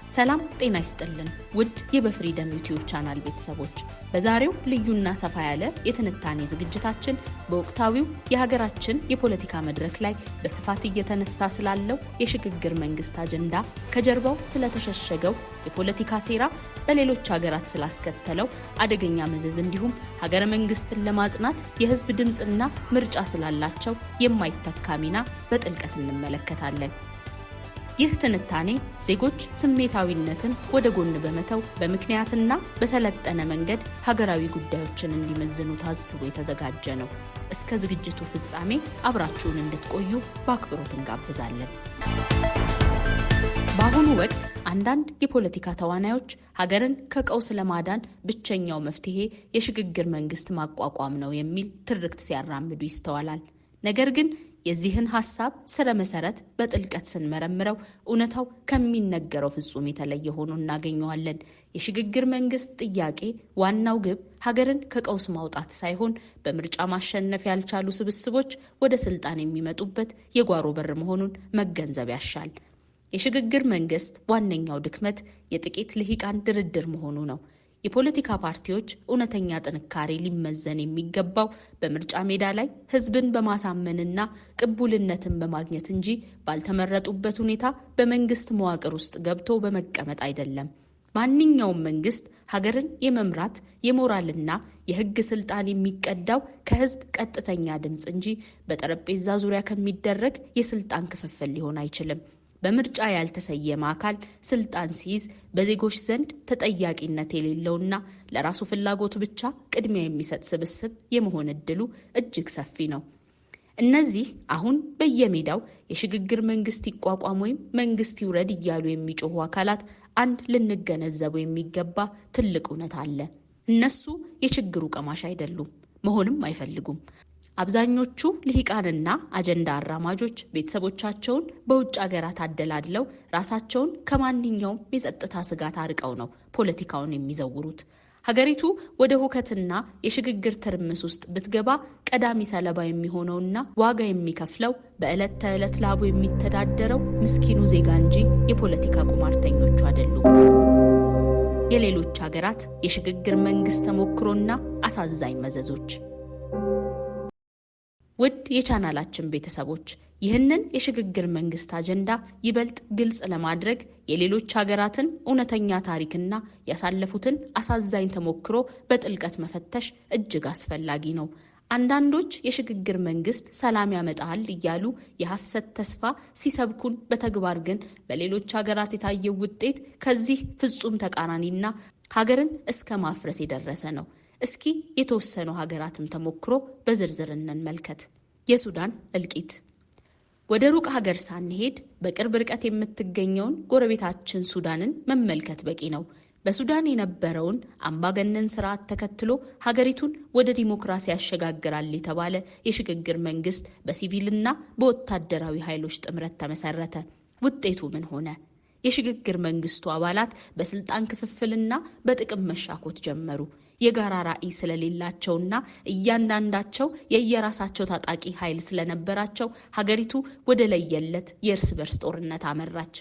ሰላም ጤና ይስጥልን ውድ የበፍሪደም ዩቲዩብ ቻናል ቤተሰቦች፣ በዛሬው ልዩና ሰፋ ያለ የትንታኔ ዝግጅታችን በወቅታዊው የሀገራችን የፖለቲካ መድረክ ላይ በስፋት እየተነሳ ስላለው የሽግግር መንግስት አጀንዳ፣ ከጀርባው ስለተሸሸገው የፖለቲካ ሴራ፣ በሌሎች ሀገራት ስላስከተለው አደገኛ መዘዝ እንዲሁም ሀገረ መንግስትን ለማጽናት የህዝብ ድምፅና ምርጫ ስላላቸው የማይተካ ሚና በጥልቀት እንመለከታለን። ይህ ትንታኔ ዜጎች ስሜታዊነትን ወደ ጎን በመተው በምክንያትና በሰለጠነ መንገድ ሀገራዊ ጉዳዮችን እንዲመዝኑ ታስቦ የተዘጋጀ ነው። እስከ ዝግጅቱ ፍጻሜ አብራችሁን እንድትቆዩ በአክብሮት እንጋብዛለን። በአሁኑ ወቅት አንዳንድ የፖለቲካ ተዋናዮች ሀገርን ከቀውስ ለማዳን ብቸኛው መፍትሄ የሽግግር መንግስት ማቋቋም ነው የሚል ትርክት ሲያራምዱ ይስተዋላል። ነገር ግን የዚህን ሐሳብ ስረ መሰረት በጥልቀት ስንመረምረው እውነታው ከሚነገረው ፍጹም የተለየ ሆኖ እናገኘዋለን። የሽግግር መንግስት ጥያቄ ዋናው ግብ ሀገርን ከቀውስ ማውጣት ሳይሆን በምርጫ ማሸነፍ ያልቻሉ ስብስቦች ወደ ስልጣን የሚመጡበት የጓሮ በር መሆኑን መገንዘብ ያሻል። የሽግግር መንግስት ዋነኛው ድክመት የጥቂት ልሂቃን ድርድር መሆኑ ነው። የፖለቲካ ፓርቲዎች እውነተኛ ጥንካሬ ሊመዘን የሚገባው በምርጫ ሜዳ ላይ ህዝብን በማሳመንና ቅቡልነትን በማግኘት እንጂ ባልተመረጡበት ሁኔታ በመንግስት መዋቅር ውስጥ ገብቶ በመቀመጥ አይደለም። ማንኛውም መንግስት ሀገርን የመምራት የሞራልና የህግ ስልጣን የሚቀዳው ከህዝብ ቀጥተኛ ድምፅ እንጂ በጠረጴዛ ዙሪያ ከሚደረግ የስልጣን ክፍፍል ሊሆን አይችልም። በምርጫ ያልተሰየመ አካል ስልጣን ሲይዝ በዜጎች ዘንድ ተጠያቂነት የሌለውና ለራሱ ፍላጎት ብቻ ቅድሚያ የሚሰጥ ስብስብ የመሆን እድሉ እጅግ ሰፊ ነው። እነዚህ አሁን በየሜዳው የሽግግር መንግስት ይቋቋም ወይም መንግስት ይውረድ እያሉ የሚጮሁ አካላት አንድ ልንገነዘበው የሚገባ ትልቅ እውነት አለ። እነሱ የችግሩ ቀማሽ አይደሉም፣ መሆንም አይፈልጉም። አብዛኞቹ ልሂቃንና አጀንዳ አራማጆች ቤተሰቦቻቸውን በውጭ ሀገራት አደላድለው ራሳቸውን ከማንኛውም የጸጥታ ስጋት አርቀው ነው ፖለቲካውን የሚዘውሩት። ሀገሪቱ ወደ ሁከትና የሽግግር ትርምስ ውስጥ ብትገባ ቀዳሚ ሰለባ የሚሆነውና ዋጋ የሚከፍለው በዕለት ተዕለት ላቡ የሚተዳደረው ምስኪኑ ዜጋ እንጂ የፖለቲካ ቁማርተኞቹ አይደሉም። የሌሎች ሀገራት የሽግግር መንግስት ተሞክሮና አሳዛኝ መዘዞች። ውድ የቻናላችን ቤተሰቦች፣ ይህንን የሽግግር መንግስት አጀንዳ ይበልጥ ግልጽ ለማድረግ የሌሎች ሀገራትን እውነተኛ ታሪክና ያሳለፉትን አሳዛኝ ተሞክሮ በጥልቀት መፈተሽ እጅግ አስፈላጊ ነው። አንዳንዶች የሽግግር መንግስት ሰላም ያመጣል እያሉ የሐሰት ተስፋ ሲሰብኩን፣ በተግባር ግን በሌሎች ሀገራት የታየው ውጤት ከዚህ ፍጹም ተቃራኒና ሀገርን እስከ ማፍረስ የደረሰ ነው። እስኪ የተወሰኑ ሀገራትን ተሞክሮ በዝርዝር እንመልከት። የሱዳን እልቂት። ወደ ሩቅ ሀገር ሳንሄድ በቅርብ ርቀት የምትገኘውን ጎረቤታችን ሱዳንን መመልከት በቂ ነው። በሱዳን የነበረውን አምባገነን ስርዓት ተከትሎ ሀገሪቱን ወደ ዲሞክራሲ ያሸጋግራል የተባለ የሽግግር መንግስት በሲቪልና በወታደራዊ ኃይሎች ጥምረት ተመሰረተ። ውጤቱ ምን ሆነ? የሽግግር መንግስቱ አባላት በስልጣን ክፍፍልና በጥቅም መሻኮት ጀመሩ። የጋራ ራዕይ ስለሌላቸውና እያንዳንዳቸው የየራሳቸው ታጣቂ ኃይል ስለነበራቸው ሀገሪቱ ወደ ለየለት የእርስ በርስ ጦርነት አመራች።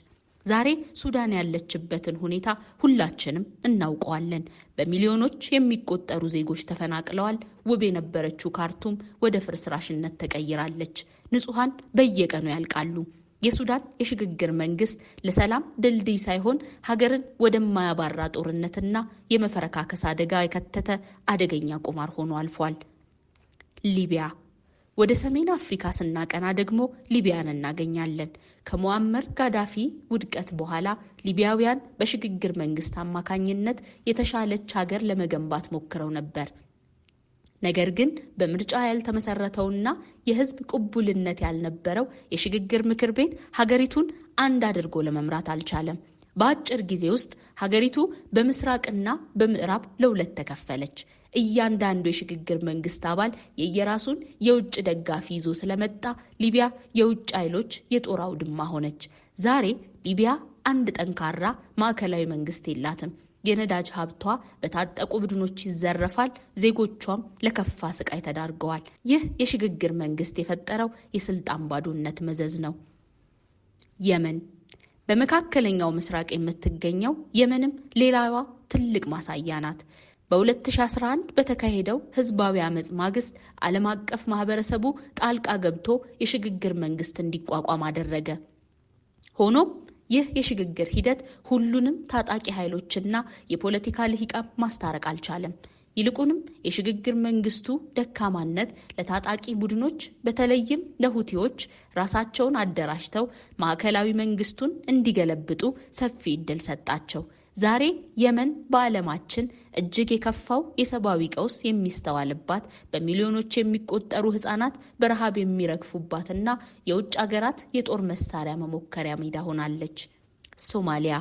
ዛሬ ሱዳን ያለችበትን ሁኔታ ሁላችንም እናውቀዋለን። በሚሊዮኖች የሚቆጠሩ ዜጎች ተፈናቅለዋል። ውብ የነበረችው ካርቱም ወደ ፍርስራሽነት ተቀይራለች። ንጹሐን በየቀኑ ያልቃሉ። የሱዳን የሽግግር መንግስት ለሰላም ድልድይ ሳይሆን ሀገርን ወደማያባራ ጦርነትና የመፈረካከስ አደጋ የከተተ አደገኛ ቁማር ሆኖ አልፏል። ሊቢያ። ወደ ሰሜን አፍሪካ ስናቀና ደግሞ ሊቢያን እናገኛለን። ከሙአመር ጋዳፊ ውድቀት በኋላ ሊቢያውያን በሽግግር መንግስት አማካኝነት የተሻለች ሀገር ለመገንባት ሞክረው ነበር። ነገር ግን በምርጫ ያልተመሰረተውና የህዝብ ቅቡልነት ያልነበረው የሽግግር ምክር ቤት ሀገሪቱን አንድ አድርጎ ለመምራት አልቻለም። በአጭር ጊዜ ውስጥ ሀገሪቱ በምስራቅና በምዕራብ ለሁለት ተከፈለች። እያንዳንዱ የሽግግር መንግስት አባል የየራሱን የውጭ ደጋፊ ይዞ ስለመጣ ሊቢያ የውጭ ኃይሎች የጦር አውድማ ሆነች። ዛሬ ሊቢያ አንድ ጠንካራ ማዕከላዊ መንግስት የላትም። የነዳጅ ሀብቷ በታጠቁ ቡድኖች ይዘረፋል። ዜጎቿም ለከፋ ስቃይ ተዳርገዋል። ይህ የሽግግር መንግስት የፈጠረው የስልጣን ባዶነት መዘዝ ነው። የመን በመካከለኛው ምስራቅ የምትገኘው የመንም ሌላዋ ትልቅ ማሳያ ናት። በ2011 በተካሄደው ህዝባዊ አመጽ ማግስት ዓለም አቀፍ ማህበረሰቡ ጣልቃ ገብቶ የሽግግር መንግስት እንዲቋቋም አደረገ። ሆኖም ይህ የሽግግር ሂደት ሁሉንም ታጣቂ ኃይሎችና የፖለቲካ ልሂቃን ማስታረቅ አልቻለም። ይልቁንም የሽግግር መንግስቱ ደካማነት ለታጣቂ ቡድኖች በተለይም ለሁቲዎች ራሳቸውን አደራጅተው ማዕከላዊ መንግስቱን እንዲገለብጡ ሰፊ ዕድል ሰጣቸው። ዛሬ የመን በዓለማችን እጅግ የከፋው የሰብአዊ ቀውስ የሚስተዋልባት፣ በሚሊዮኖች የሚቆጠሩ ህጻናት በረሃብ የሚረግፉባትና የውጭ አገራት የጦር መሳሪያ መሞከሪያ ሜዳ ሆናለች። ሶማሊያ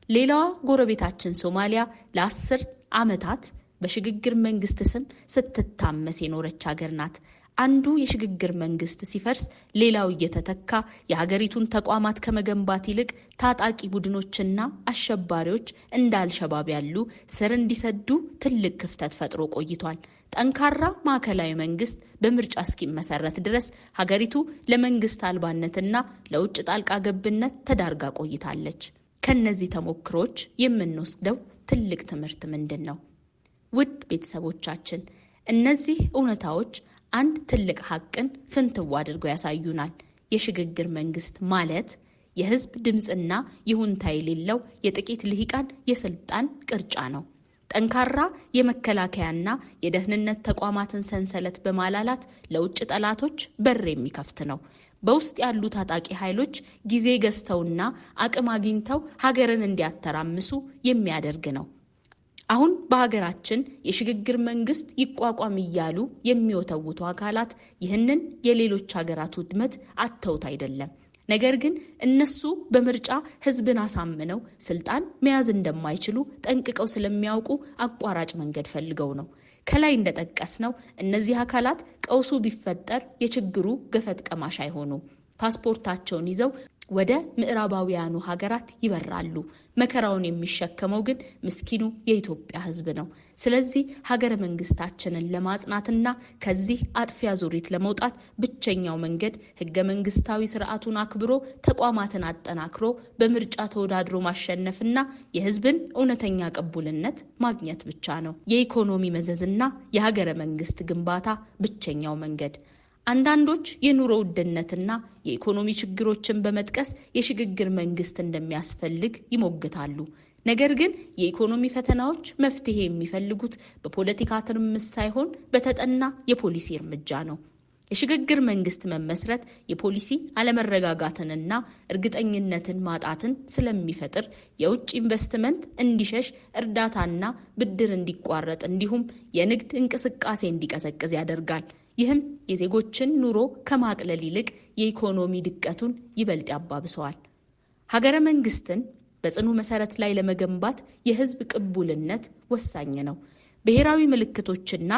ሌላዋ ጎረቤታችን ሶማሊያ ለ10 ዓመታት በሽግግር መንግስት ስም ስትታመስ የኖረች ሀገር ናት። አንዱ የሽግግር መንግስት ሲፈርስ ሌላው እየተተካ የሀገሪቱን ተቋማት ከመገንባት ይልቅ ታጣቂ ቡድኖችና አሸባሪዎች እንደ አልሸባብ ያሉ ስር እንዲሰዱ ትልቅ ክፍተት ፈጥሮ ቆይቷል። ጠንካራ ማዕከላዊ መንግስት በምርጫ እስኪመሰረት ድረስ ሀገሪቱ ለመንግስት አልባነትና ለውጭ ጣልቃ ገብነት ተዳርጋ ቆይታለች። ከነዚህ ተሞክሮች የምንወስደው ትልቅ ትምህርት ምንድን ነው? ውድ ቤተሰቦቻችን፣ እነዚህ እውነታዎች አንድ ትልቅ ሀቅን ፍንትው አድርገው ያሳዩናል። የሽግግር መንግስት ማለት የህዝብ ድምፅና ይሁንታ የሌለው የጥቂት ልሂቃን የስልጣን ቅርጫ ነው። ጠንካራ የመከላከያና የደህንነት ተቋማትን ሰንሰለት በማላላት ለውጭ ጠላቶች በር የሚከፍት ነው። በውስጥ ያሉ ታጣቂ ኃይሎች ጊዜ ገዝተውና አቅም አግኝተው ሀገርን እንዲያተራምሱ የሚያደርግ ነው። አሁን በሀገራችን የሽግግር መንግስት ይቋቋም እያሉ የሚወተውቱ አካላት ይህንን የሌሎች ሀገራት ውድመት አተውት አይደለም። ነገር ግን እነሱ በምርጫ ህዝብን አሳምነው ስልጣን መያዝ እንደማይችሉ ጠንቅቀው ስለሚያውቁ አቋራጭ መንገድ ፈልገው ነው። ከላይ እንደጠቀስነው እነዚህ አካላት ቀውሱ ቢፈጠር የችግሩ ገፈት ቀማሽ አይሆኑም። ፓስፖርታቸውን ይዘው ወደ ምዕራባውያኑ ሀገራት ይበራሉ። መከራውን የሚሸከመው ግን ምስኪኑ የኢትዮጵያ ህዝብ ነው። ስለዚህ ሀገረ መንግስታችንን ለማጽናትና ከዚህ አጥፊ አዙሪት ለመውጣት ብቸኛው መንገድ ህገ መንግስታዊ ስርዓቱን አክብሮ ተቋማትን አጠናክሮ በምርጫ ተወዳድሮ ማሸነፍና የህዝብን እውነተኛ ቅቡልነት ማግኘት ብቻ ነው። የኢኮኖሚ መዘዝና የሀገረ መንግስት ግንባታ ብቸኛው መንገድ። አንዳንዶች የኑሮ ውድነትና የኢኮኖሚ ችግሮችን በመጥቀስ የሽግግር መንግስት እንደሚያስፈልግ ይሞግታሉ። ነገር ግን የኢኮኖሚ ፈተናዎች መፍትሄ የሚፈልጉት በፖለቲካ ትርምስ ሳይሆን በተጠና የፖሊሲ እርምጃ ነው። የሽግግር መንግስት መመስረት የፖሊሲ አለመረጋጋትንና እርግጠኝነትን ማጣትን ስለሚፈጥር የውጭ ኢንቨስትመንት እንዲሸሽ፣ እርዳታና ብድር እንዲቋረጥ እንዲሁም የንግድ እንቅስቃሴ እንዲቀዘቅዝ ያደርጋል። ይህም የዜጎችን ኑሮ ከማቅለል ይልቅ የኢኮኖሚ ድቀቱን ይበልጥ ያባብሰዋል። ሀገረ መንግስትን በጽኑ መሰረት ላይ ለመገንባት የህዝብ ቅቡልነት ወሳኝ ነው። ብሔራዊ ምልክቶችና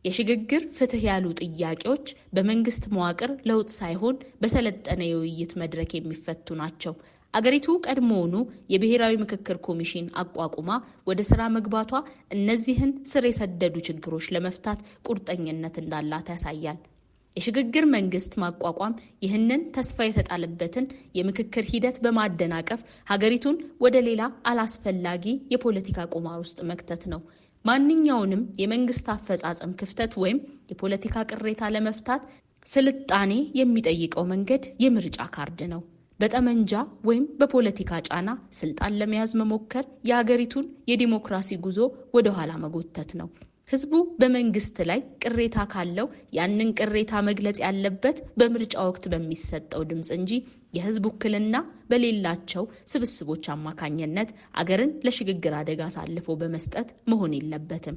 የሽግግር ፍትህ ያሉ ጥያቄዎች በመንግስት መዋቅር ለውጥ ሳይሆን በሰለጠነ የውይይት መድረክ የሚፈቱ ናቸው። አገሪቱ ቀድሞውኑ የብሔራዊ ምክክር ኮሚሽን አቋቁማ ወደ ስራ መግባቷ እነዚህን ስር የሰደዱ ችግሮች ለመፍታት ቁርጠኝነት እንዳላት ያሳያል። የሽግግር መንግስት ማቋቋም ይህንን ተስፋ የተጣለበትን የምክክር ሂደት በማደናቀፍ ሀገሪቱን ወደ ሌላ አላስፈላጊ የፖለቲካ ቁማር ውስጥ መክተት ነው። ማንኛውንም የመንግስት አፈጻጸም ክፍተት ወይም የፖለቲካ ቅሬታ ለመፍታት ስልጣኔ የሚጠይቀው መንገድ የምርጫ ካርድ ነው። በጠመንጃ ወይም በፖለቲካ ጫና ስልጣን ለመያዝ መሞከር የሀገሪቱን የዲሞክራሲ ጉዞ ወደ ኋላ መጎተት ነው። ህዝቡ በመንግስት ላይ ቅሬታ ካለው ያንን ቅሬታ መግለጽ ያለበት በምርጫ ወቅት በሚሰጠው ድምፅ እንጂ የህዝብ ውክልና በሌላቸው ስብስቦች አማካኝነት አገርን ለሽግግር አደጋ አሳልፎ በመስጠት መሆን የለበትም።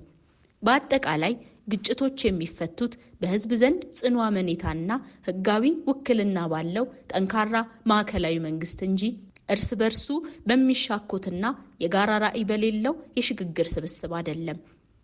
በአጠቃላይ ግጭቶች የሚፈቱት በህዝብ ዘንድ ጽኑ አመኔታና ህጋዊ ውክልና ባለው ጠንካራ ማዕከላዊ መንግስት እንጂ እርስ በርሱ በሚሻኮትና የጋራ ራዕይ በሌለው የሽግግር ስብስብ አይደለም።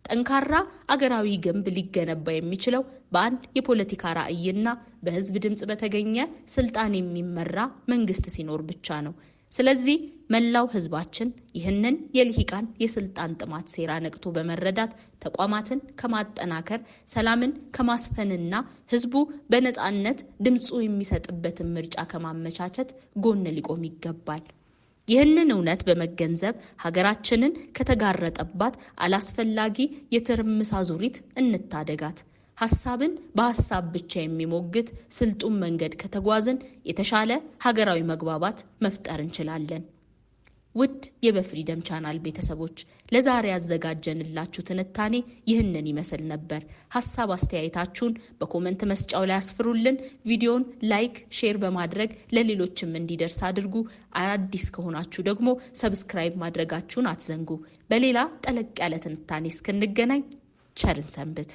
ጠንካራ አገራዊ ግንብ ሊገነባ የሚችለው በአንድ የፖለቲካ ራዕይና በህዝብ ድምፅ በተገኘ ስልጣን የሚመራ መንግስት ሲኖር ብቻ ነው። ስለዚህ መላው ህዝባችን ይህንን የልሂቃን የስልጣን ጥማት ሴራ ነቅቶ በመረዳት ተቋማትን ከማጠናከር፣ ሰላምን ከማስፈንና ህዝቡ በነፃነት ድምፁ የሚሰጥበትን ምርጫ ከማመቻቸት ጎን ሊቆም ይገባል። ይህንን እውነት በመገንዘብ ሀገራችንን ከተጋረጠባት አላስፈላጊ የትርምስ አዙሪት እንታደጋት። ሐሳብን በሐሳብ ብቻ የሚሞግት ስልጡን መንገድ ከተጓዝን የተሻለ ሀገራዊ መግባባት መፍጠር እንችላለን። ውድ የበፍሪደም ቻናል ቤተሰቦች ለዛሬ ያዘጋጀንላችሁ ትንታኔ ይህንን ይመስል ነበር። ሐሳብ አስተያየታችሁን በኮመንት መስጫው ላይ አስፍሩልን። ቪዲዮውን ላይክ፣ ሼር በማድረግ ለሌሎችም እንዲደርስ አድርጉ። አዲስ ከሆናችሁ ደግሞ ሰብስክራይብ ማድረጋችሁን አትዘንጉ። በሌላ ጠለቅ ያለ ትንታኔ እስክንገናኝ ቸርን ሰንብት።